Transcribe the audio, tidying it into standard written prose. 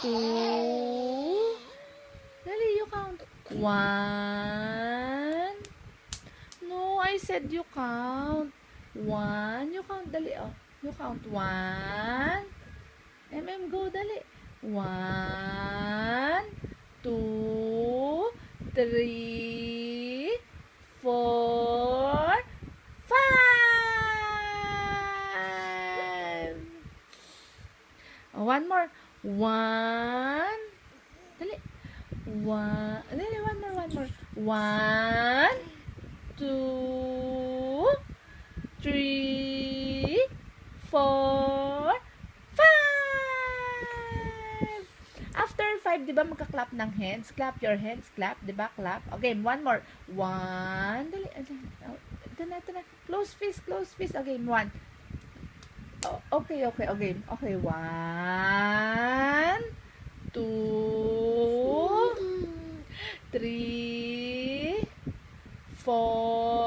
2. Dali, you count. 1. No, I said you count. 1. You count, dali, oh. You count. 1. Go, dali. 1, 2, 3, 4, 5. One more. 1. Dali. 1. Dali, one more. 1, 2, 3, 4, 5. After 5, di ba magka-clap ng hands? Clap your hands. Clap, di ba? Clap. Okay, one more. 1. Dali. Ito na. Close fist. Okay, 1. Oh, okay. Okay, 1, 2, 3, 4,